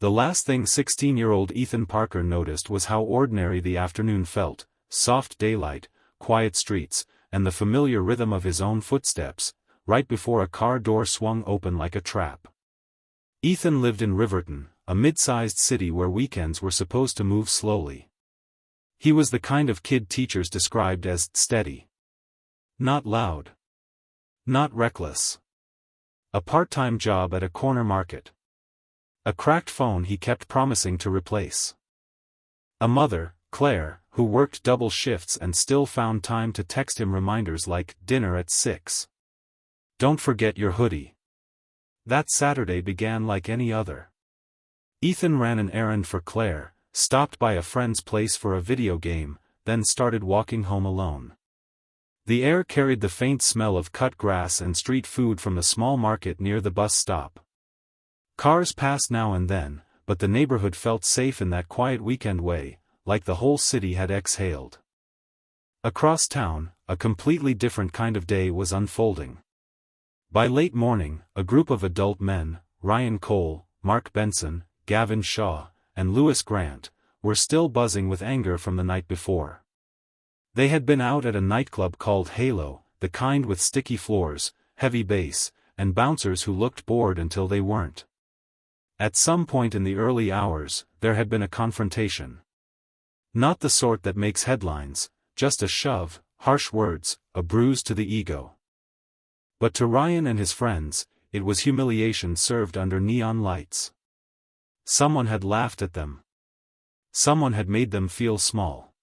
The last thing 16-year-old Ethan Parker noticed was how ordinary the afternoon felt: soft daylight, quiet streets, and the familiar rhythm of his own footsteps, right before a car door swung open like a trap. Ethan lived in Riverton, a mid-sized city where weekends were supposed to move slowly. He was the kind of kid teachers described as steady. Not loud. Not reckless. A part-time job at a corner market. A cracked phone he kept promising to replace. A mother, Claire, who worked double shifts and still found time to text him reminders like, "Dinner at 6. Don't forget your hoodie." That Saturday began like any other. Ethan ran an errand for Claire, stopped by a friend's place for a video game, then started walking home alone. The air carried the faint smell of cut grass and street food from the small market near the bus stop. Cars passed now and then, but the neighborhood felt safe in that quiet weekend way, like the whole city had exhaled. Across town, a completely different kind of day was unfolding. By late morning, a group of adult men, Ryan Cole, Mark Benson, Gavin Shaw, and Lewis Grant, were still buzzing with anger from the night before. They had been out at a nightclub called Halo, the kind with sticky floors, heavy bass, and bouncers who looked bored until they weren't. At some point in the early hours, there had been a confrontation. Not the sort that makes headlines, just a shove, harsh words, a bruise to the ego. But to Ryan and his friends, it was humiliation served under neon lights. Someone had laughed at them. Someone had made them feel small.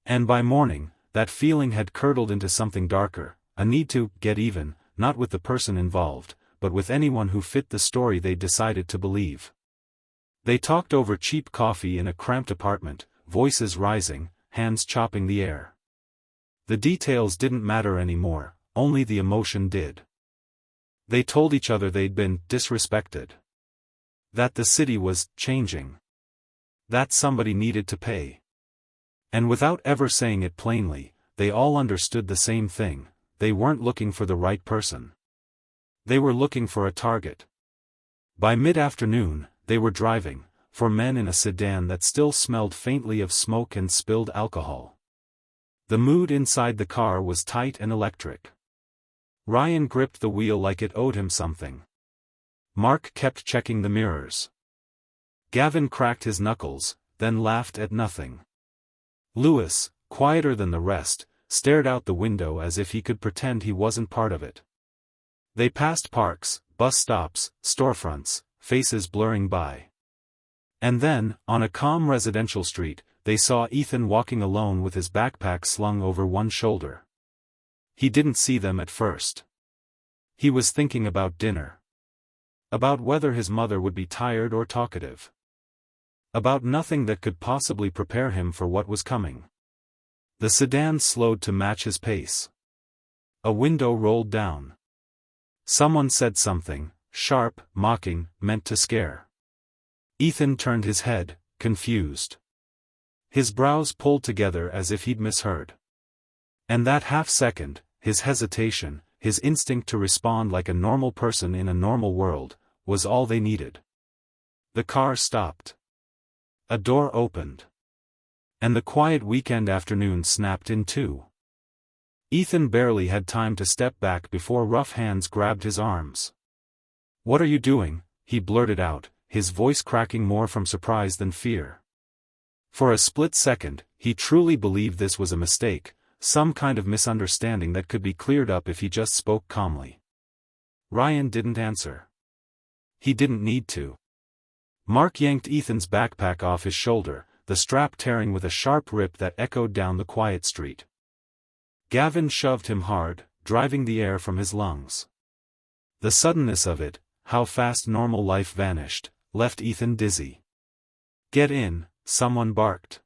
And by morning, that feeling had curdled into something darker, a need to get even, not with the person involved, but with anyone who fit the story they decided to believe. They talked over cheap coffee in a cramped apartment, voices rising, hands chopping the air. The details didn't matter anymore, only the emotion did. They told each other they'd been disrespected. That the city was changing. That somebody needed to pay. And without ever saying it plainly, they all understood the same thing: they weren't looking for the right person. They were looking for a target. By mid-afternoon, they were driving, 4 men in a sedan that still smelled faintly of smoke and spilled alcohol. The mood inside the car was tight and electric. Ryan gripped the wheel like it owed him something. Mark kept checking the mirrors. Gavin cracked his knuckles, then laughed at nothing. Lewis, quieter than the rest, stared out the window as if he could pretend he wasn't part of it. They passed parks, bus stops, storefronts, faces blurring by. And then, on a calm residential street, they saw Ethan walking alone with his backpack slung over one shoulder. He didn't see them at first. He was thinking about dinner. About whether his mother would be tired or talkative. About nothing that could possibly prepare him for what was coming. The sedan slowed to match his pace. A window rolled down. Someone said something, sharp, mocking, meant to scare. Ethan turned his head, confused. His brows pulled together as if he'd misheard. And that half-second, his hesitation, his instinct to respond like a normal person in a normal world, was all they needed. The car stopped. A door opened. And the quiet weekend afternoon snapped in two. Ethan barely had time to step back before rough hands grabbed his arms. "What are you doing?" he blurted out, his voice cracking more from surprise than fear. For a split second, he truly believed this was a mistake, some kind of misunderstanding that could be cleared up if he just spoke calmly. Ryan didn't answer. He didn't need to. Mark yanked Ethan's backpack off his shoulder, the strap tearing with a sharp rip that echoed down the quiet street. Gavin shoved him hard, driving the air from his lungs. The suddenness of it, how fast normal life vanished, left Ethan dizzy. "Get in," someone barked.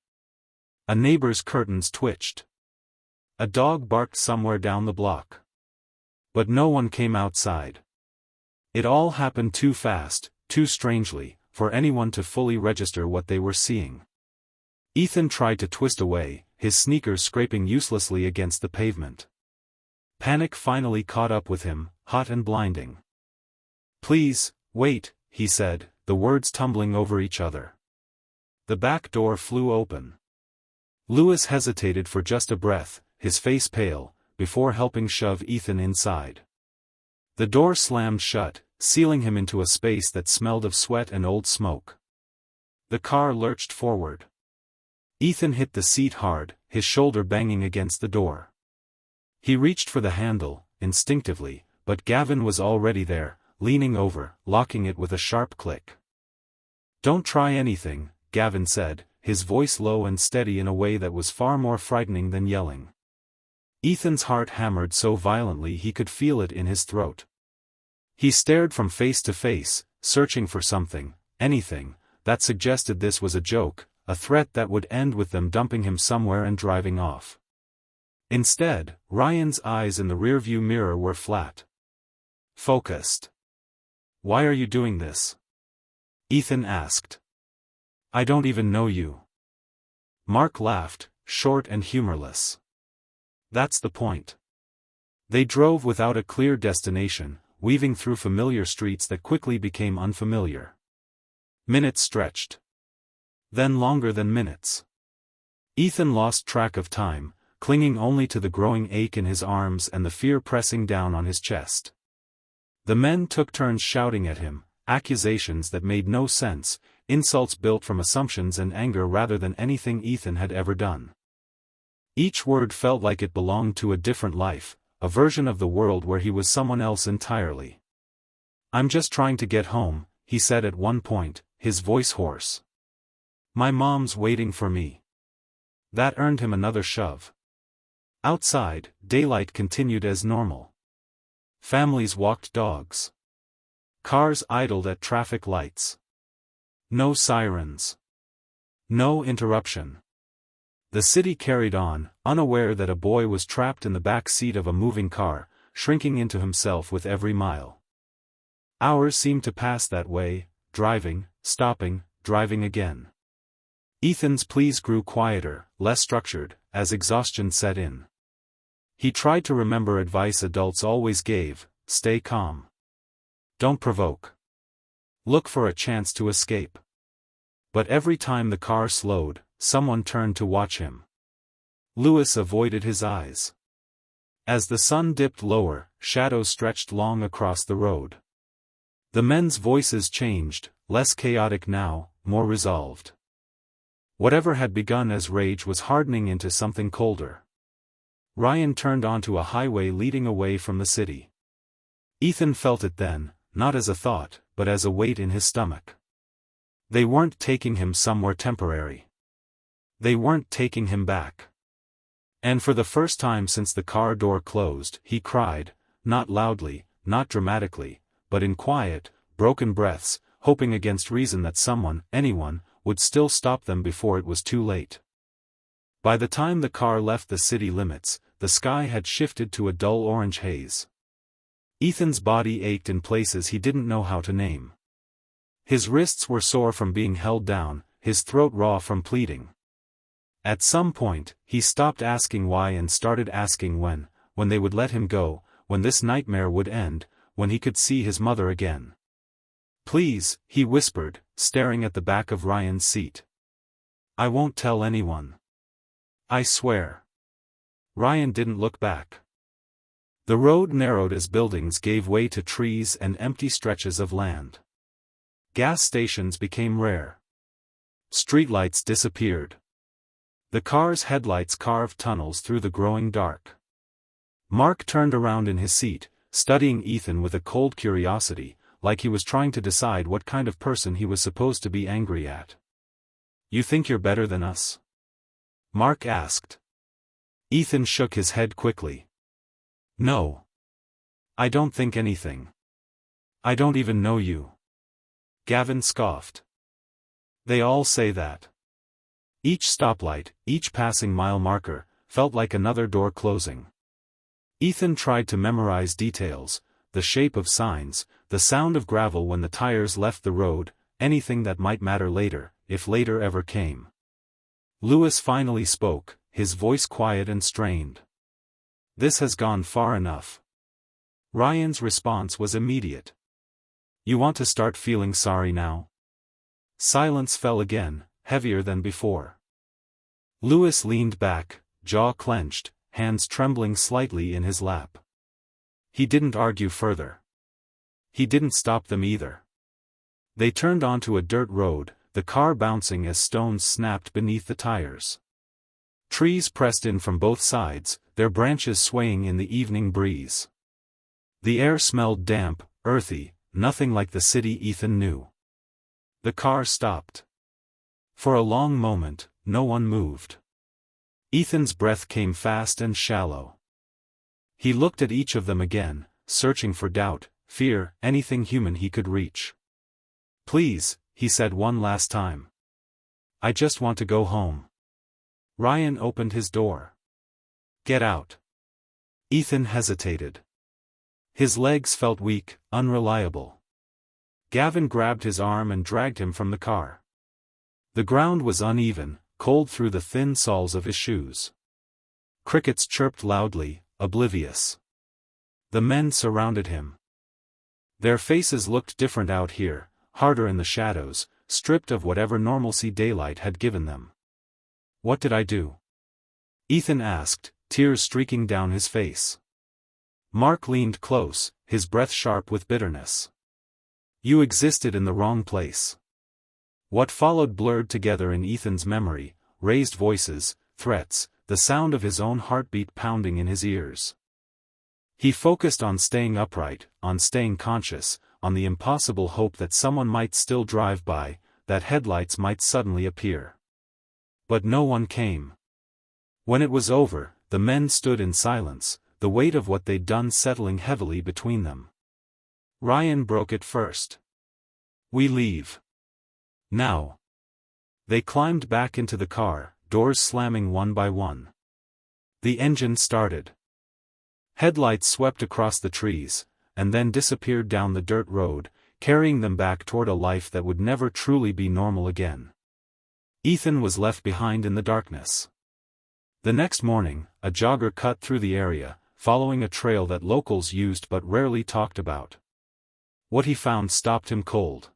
A neighbor's curtains twitched. A dog barked somewhere down the block. But no one came outside. It all happened too fast, too strangely, for anyone to fully register what they were seeing. Ethan tried to twist away, his sneakers scraping uselessly against the pavement. Panic finally caught up with him, hot and blinding. "Please, wait," he said, the words tumbling over each other. The back door flew open. Lewis hesitated for just a breath, his face pale, before helping shove Ethan inside. The door slammed shut, sealing him into a space that smelled of sweat and old smoke. The car lurched forward. Ethan hit the seat hard, his shoulder banging against the door. He reached for the handle, instinctively, but Gavin was already there, leaning over, locking it with a sharp click. "Don't try anything," Gavin said, his voice low and steady in a way that was far more frightening than yelling. Ethan's heart hammered so violently he could feel it in his throat. He stared from face to face, searching for something, anything, that suggested this was a joke, a threat that would end with them dumping him somewhere and driving off. Instead, Ryan's eyes in the rearview mirror were flat. Focused. "Why are you doing this?" Ethan asked. "I don't even know you." Mark laughed, short and humorless. "That's the point." They drove without a clear destination, weaving through familiar streets that quickly became unfamiliar. Minutes stretched. Then longer than minutes. Ethan lost track of time, clinging only to the growing ache in his arms and the fear pressing down on his chest. The men took turns shouting at him, accusations that made no sense, insults built from assumptions and anger rather than anything Ethan had ever done. Each word felt like it belonged to a different life, a version of the world where he was someone else entirely. "I'm just trying to get home," he said at one point, his voice hoarse. "My mom's waiting for me." That earned him another shove. Outside, daylight continued as normal. Families walked dogs. Cars idled at traffic lights. No sirens. No interruption. The city carried on, unaware that a boy was trapped in the back seat of a moving car, shrinking into himself with every mile. Hours seemed to pass that way, driving, stopping, driving again. Ethan's pleas grew quieter, less structured, as exhaustion set in. He tried to remember advice adults always gave: stay calm. Don't provoke. Look for a chance to escape. But every time the car slowed, someone turned to watch him. Lewis avoided his eyes. As the sun dipped lower, shadows stretched long across the road. The men's voices changed, less chaotic now, more resolved. Whatever had begun as rage was hardening into something colder. Ryan turned onto a highway leading away from the city. Ethan felt it then, not as a thought, but as a weight in his stomach. They weren't taking him somewhere temporary. They weren't taking him back. And for the first time since the car door closed, he cried, not loudly, not dramatically, but in quiet, broken breaths, hoping against reason that someone, anyone, would still stop them before it was too late. By the time the car left the city limits, the sky had shifted to a dull orange haze. Ethan's body ached in places he didn't know how to name. His wrists were sore from being held down, his throat raw from pleading. At some point, he stopped asking why and started asking when they would let him go, when this nightmare would end, when he could see his mother again. "Please," he whispered, staring at the back of Ryan's seat. "I won't tell anyone. I swear." Ryan didn't look back. The road narrowed as buildings gave way to trees and empty stretches of land. Gas stations became rare. Streetlights disappeared. The car's headlights carved tunnels through the growing dark. Mark turned around in his seat, studying Ethan with a cold curiosity, like he was trying to decide what kind of person he was supposed to be angry at. "You think you're better than us?" Mark asked. Ethan shook his head quickly. "No. I don't think anything. I don't even know you." Gavin scoffed. "They all say that." Each stoplight, each passing mile marker, felt like another door closing. Ethan tried to memorize details, the shape of signs, the sound of gravel when the tires left the road, anything that might matter later, if later ever came. Lewis finally spoke, his voice quiet and strained. "This has gone far enough." Ryan's response was immediate. "You want to start feeling sorry now?" Silence fell again, heavier than before. Lewis leaned back, jaw clenched, hands trembling slightly in his lap. He didn't argue further. He didn't stop them either. They turned onto a dirt road, the car bouncing as stones snapped beneath the tires. Trees pressed in from both sides, their branches swaying in the evening breeze. The air smelled damp, earthy, nothing like the city Ethan knew. The car stopped. For a long moment, no one moved. Ethan's breath came fast and shallow. He looked at each of them again, searching for doubt, fear, anything human he could reach. "Please," he said one last time. "I just want to go home." Ryan opened his door. "Get out." Ethan hesitated. His legs felt weak, unreliable. Gavin grabbed his arm and dragged him from the car. The ground was uneven, cold through the thin soles of his shoes. Crickets chirped loudly, oblivious. The men surrounded him. Their faces looked different out here, harder in the shadows, stripped of whatever normalcy daylight had given them. "What did I do?" Ethan asked, tears streaking down his face. Mark leaned close, his breath sharp with bitterness. "You existed in the wrong place." What followed blurred together in Ethan's memory, raised voices, threats, the sound of his own heartbeat pounding in his ears. He focused on staying upright, on staying conscious, on the impossible hope that someone might still drive by, that headlights might suddenly appear. But no one came. When it was over, the men stood in silence, the weight of what they'd done settling heavily between them. Ryan broke it first. "We leave. Now." They climbed back into the car, doors slamming one by one. The engine started. Headlights swept across the trees, and then disappeared down the dirt road, carrying them back toward a life that would never truly be normal again. Ethan was left behind in the darkness. The next morning, a jogger cut through the area, following a trail that locals used but rarely talked about. What he found stopped him cold.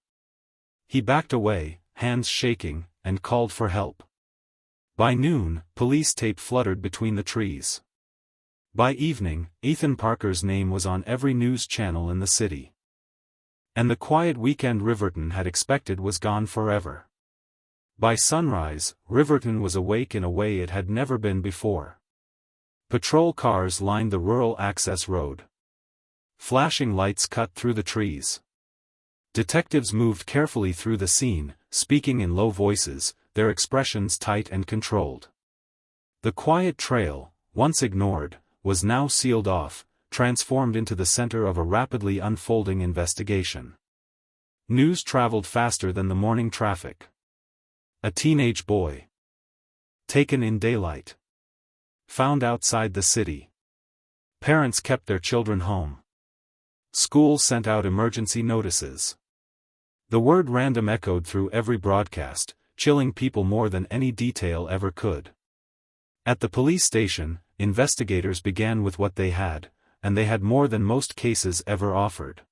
He backed away, hands shaking, and called for help. By noon, police tape fluttered between the trees. By evening, Ethan Parker's name was on every news channel in the city. And the quiet weekend Riverton had expected was gone forever. By sunrise, Riverton was awake in a way it had never been before. Patrol cars lined the rural access road. Flashing lights cut through the trees. Detectives moved carefully through the scene, speaking in low voices, their expressions tight and controlled. The quiet trail, once ignored, was now sealed off, transformed into the center of a rapidly unfolding investigation. News traveled faster than the morning traffic. A teenage boy. Taken in daylight. Found outside the city. Parents kept their children home. Schools sent out emergency notices. The word random echoed through every broadcast, chilling people more than any detail ever could. At the police station, investigators began with what they had, and they had more than most cases ever offered.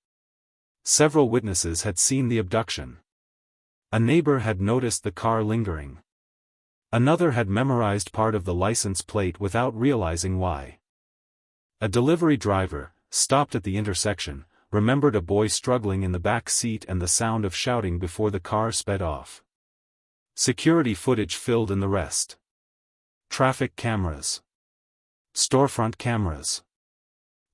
Several witnesses had seen the abduction. A neighbor had noticed the car lingering. Another had memorized part of the license plate without realizing why. A delivery driver, stopped at the intersection, remembered a boy struggling in the back seat and the sound of shouting before the car sped off. Security footage filled in the rest. Traffic cameras. Storefront cameras.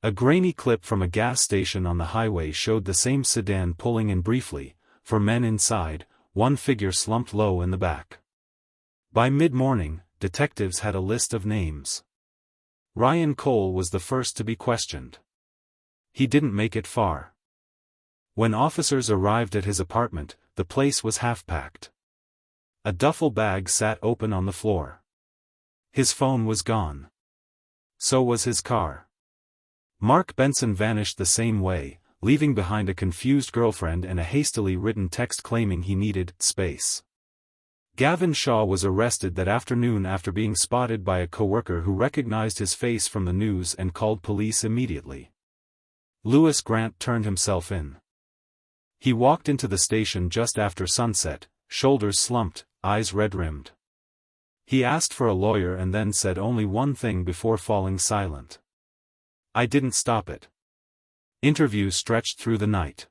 A grainy clip from a gas station on the highway showed the same sedan pulling in briefly, for men inside, one figure slumped low in the back. By mid-morning, detectives had a list of names. Ryan Cole was the first to be questioned. He didn't make it far. When officers arrived at his apartment, the place was half-packed. A duffel bag sat open on the floor. His phone was gone. So was his car. Mark Benson vanished the same way, leaving behind a confused girlfriend and a hastily written text claiming he needed space. Gavin Shaw was arrested that afternoon after being spotted by a coworker who recognized his face from the news and called police immediately. Lewis Grant turned himself in. He walked into the station just after sunset, shoulders slumped, eyes red-rimmed. He asked for a lawyer and then said only one thing before falling silent. "I didn't stop it." Interviews stretched through the night.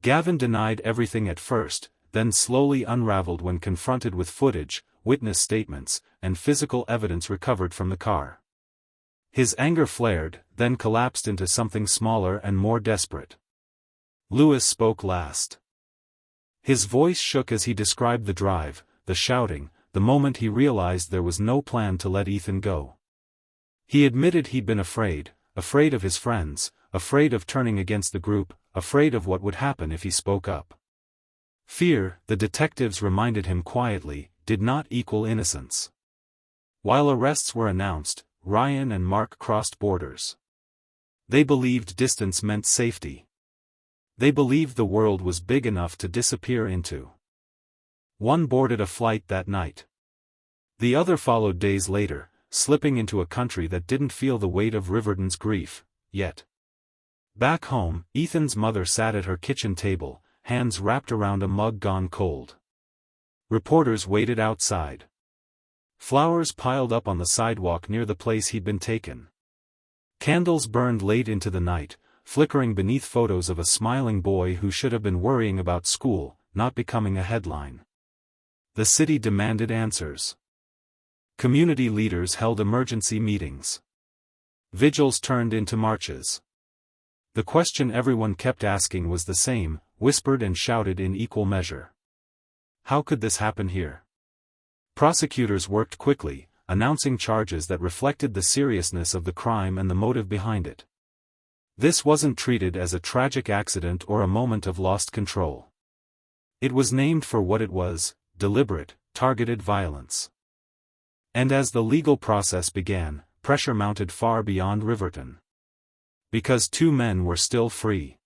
Gavin denied everything at first, then slowly unraveled when confronted with footage, witness statements, and physical evidence recovered from the car. His anger flared, then collapsed into something smaller and more desperate. Lewis spoke last. His voice shook as he described the drive, the shouting, the moment he realized there was no plan to let Ethan go. He admitted he'd been afraid of his friends, afraid of turning against the group, afraid of what would happen if he spoke up. Fear, the detectives reminded him quietly, did not equal innocence. While arrests were announced, Ryan and Mark crossed borders. They believed distance meant safety. They believed the world was big enough to disappear into. One boarded a flight that night. The other followed days later, slipping into a country that didn't feel the weight of Riverton's grief, yet. Back home, Ethan's mother sat at her kitchen table, hands wrapped around a mug gone cold. Reporters waited outside. Flowers piled up on the sidewalk near the place he'd been taken. Candles burned late into the night, flickering beneath photos of a smiling boy who should have been worrying about school, not becoming a headline. The city demanded answers. Community leaders held emergency meetings. Vigils turned into marches. The question everyone kept asking was the same, whispered and shouted in equal measure. How could this happen here? Prosecutors worked quickly, announcing charges that reflected the seriousness of the crime and the motive behind it. This wasn't treated as a tragic accident or a moment of lost control. It was named for what it was: deliberate, targeted violence. And as the legal process began, pressure mounted far beyond Riverton. Because two men were still free.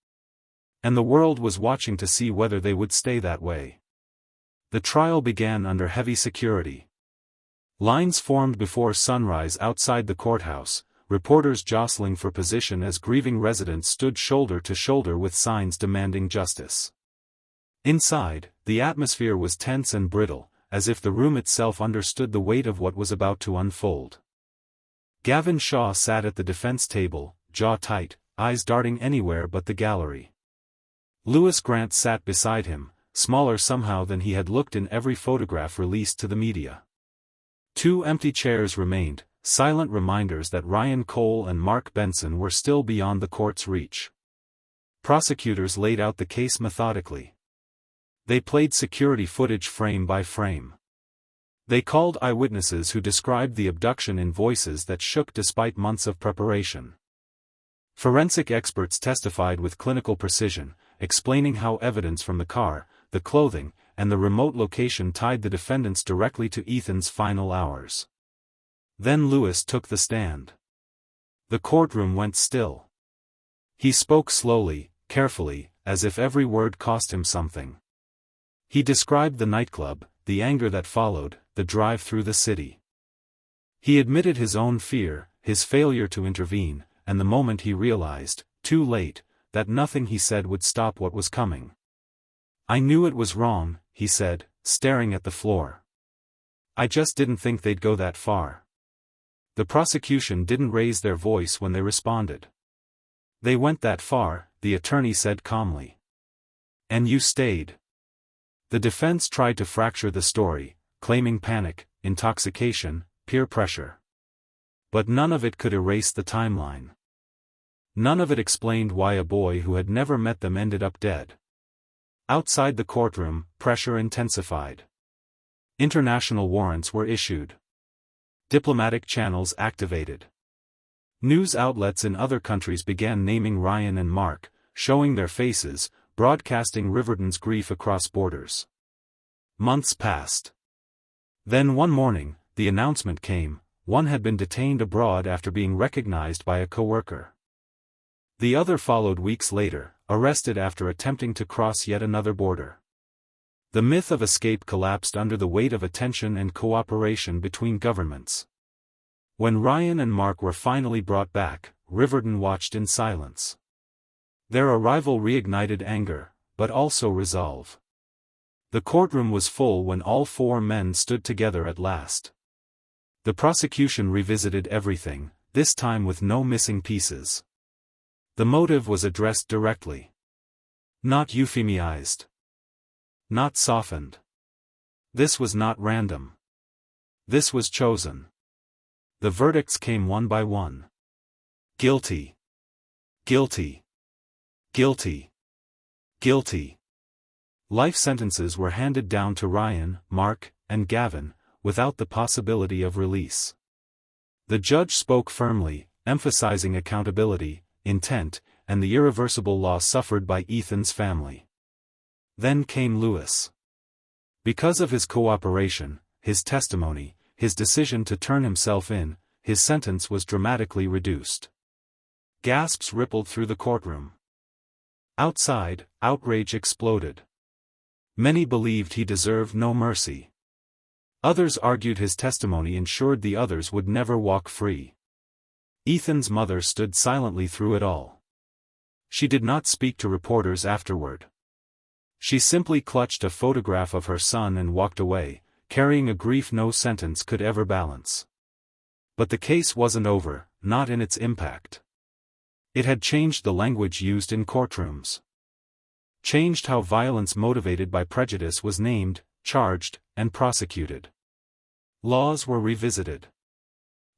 And the world was watching to see whether they would stay that way. The trial began under heavy security. Lines formed before sunrise outside the courthouse, reporters jostling for position as grieving residents stood shoulder to shoulder with signs demanding justice. Inside, the atmosphere was tense and brittle, as if the room itself understood the weight of what was about to unfold. Gavin Shaw sat at the defense table, jaw tight, eyes darting anywhere but the gallery. Lewis Grant sat beside him, smaller somehow than he had looked in every photograph released to the media. Two empty chairs remained, silent reminders that Ryan Cole and Mark Benson were still beyond the court's reach. Prosecutors laid out the case methodically. They played security footage frame by frame. They called eyewitnesses who described the abduction in voices that shook despite months of preparation. Forensic experts testified with clinical precision, explaining how evidence from the car, the clothing, and the remote location tied the defendants directly to Ethan's final hours. Then Lewis took the stand. The courtroom went still. He spoke slowly, carefully, as if every word cost him something. He described the nightclub, the anger that followed, the drive through the city. He admitted his own fear, his failure to intervene, and the moment he realized, too late, that nothing he said would stop what was coming. "I knew it was wrong," he said, staring at the floor. "I just didn't think they'd go that far." The prosecution didn't raise their voice when they responded. "They went that far," the attorney said calmly. "And you stayed." The defense tried to fracture the story, claiming panic, intoxication, peer pressure. But none of it could erase the timeline. None of it explained why a boy who had never met them ended up dead. Outside the courtroom, pressure intensified. International warrants were issued. Diplomatic channels activated. News outlets in other countries began naming Ryan and Mark, showing their faces, broadcasting Riverton's grief across borders. Months passed. Then one morning, the announcement came: one had been detained abroad after being recognized by a coworker. The other followed weeks later, arrested after attempting to cross yet another border. The myth of escape collapsed under the weight of attention and cooperation between governments. When Ryan and Mark were finally brought back, Riverton watched in silence. Their arrival reignited anger, but also resolve. The courtroom was full when all four men stood together at last. The prosecution revisited everything, this time with no missing pieces. The motive was addressed directly. Not euphemized. Not softened. This was not random. This was chosen. The verdicts came one by one. Guilty. Guilty. Guilty. Guilty. Life sentences were handed down to Ryan, Mark, and Gavin, without the possibility of release. The judge spoke firmly, emphasizing accountability, intent, and the irreversible loss suffered by Ethan's family. Then came Lewis. Because of his cooperation, his testimony, his decision to turn himself in, his sentence was dramatically reduced. Gasps rippled through the courtroom. Outside, outrage exploded. Many believed he deserved no mercy. Others argued his testimony ensured the others would never walk free. Ethan's mother stood silently through it all. She did not speak to reporters afterward. She simply clutched a photograph of her son and walked away, carrying a grief no sentence could ever balance. But the case wasn't over, not in its impact. It had changed the language used in courtrooms. Changed how violence motivated by prejudice was named, charged, and prosecuted. Laws were revisited.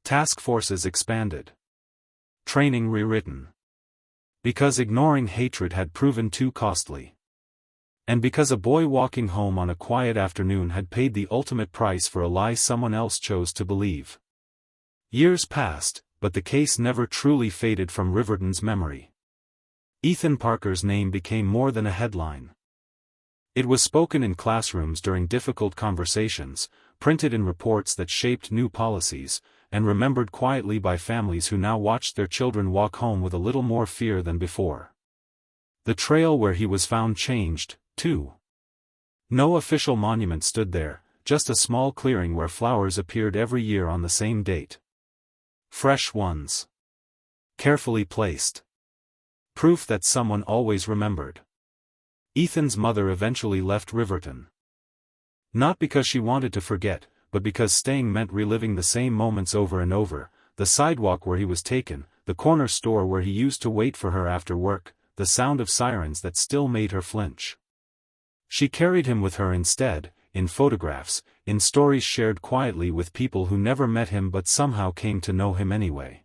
Task forces expanded. Training rewritten. Because ignoring hatred had proven too costly. And because a boy walking home on a quiet afternoon had paid the ultimate price for a lie someone else chose to believe. Years passed, but the case never truly faded from Riverton's memory. Ethan Parker's name became more than a headline. It was spoken in classrooms during difficult conversations, printed in reports that shaped new policies, and remembered quietly by families who now watched their children walk home with a little more fear than before. The trail where he was found changed, too. No official monument stood there, just a small clearing where flowers appeared every year on the same date. Fresh ones. Carefully placed. Proof that someone always remembered. Ethan's mother eventually left Riverton. Not because she wanted to forget, but because staying meant reliving the same moments over and over, the sidewalk where he was taken, the corner store where he used to wait for her after work, the sound of sirens that still made her flinch. She carried him with her instead, in photographs, in stories shared quietly with people who never met him but somehow came to know him anyway.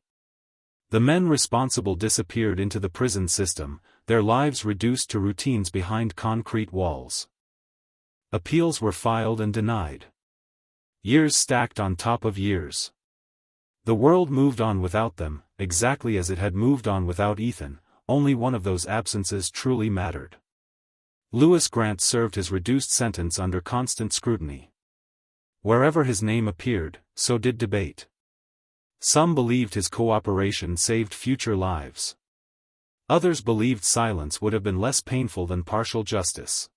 The men responsible disappeared into the prison system, their lives reduced to routines behind concrete walls. Appeals were filed and denied. Years stacked on top of years. The world moved on without them, exactly as it had moved on without Ethan. Only one of those absences truly mattered. Lewis Grant served his reduced sentence under constant scrutiny. Wherever his name appeared, so did debate. Some believed his cooperation saved future lives. Others believed silence would have been less painful than partial justice.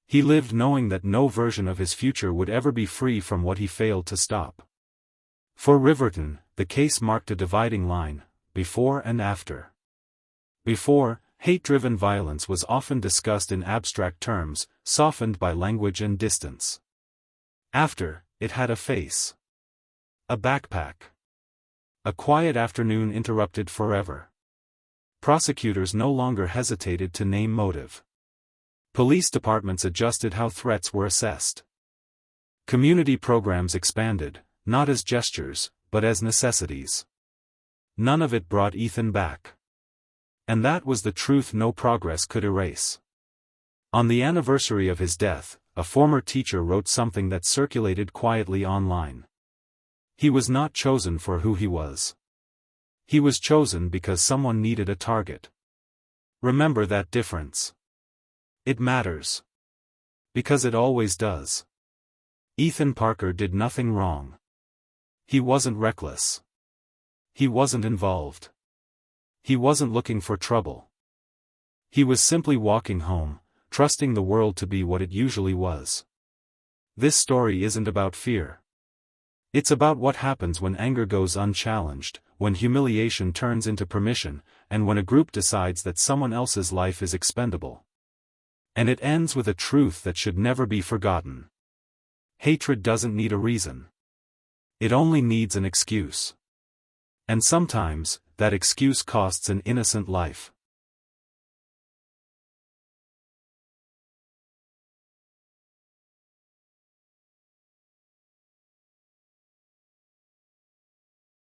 He lived knowing that no version of his future would ever be free from what he failed to stop. For Riverton, the case marked a dividing line, before and after. Before, hate-driven violence was often discussed in abstract terms, softened by language and distance. After, it had a face. A backpack. A quiet afternoon interrupted forever. Prosecutors no longer hesitated to name motive. Police departments adjusted how threats were assessed. Community programs expanded, not as gestures, but as necessities. None of it brought Ethan back. And that was the truth no progress could erase. On the anniversary of his death, a former teacher wrote something that circulated quietly online. He was not chosen for who he was. He was chosen because someone needed a target. Remember that difference. It matters. Because it always does. Ethan Parker did nothing wrong. He wasn't reckless. He wasn't involved. He wasn't looking for trouble. He was simply walking home, trusting the world to be what it usually was. This story isn't about fear. It's about what happens when anger goes unchallenged, when humiliation turns into permission, and when a group decides that someone else's life is expendable. And it ends with a truth that should never be forgotten. Hatred doesn't need a reason. It only needs an excuse. And sometimes, that excuse costs an innocent life.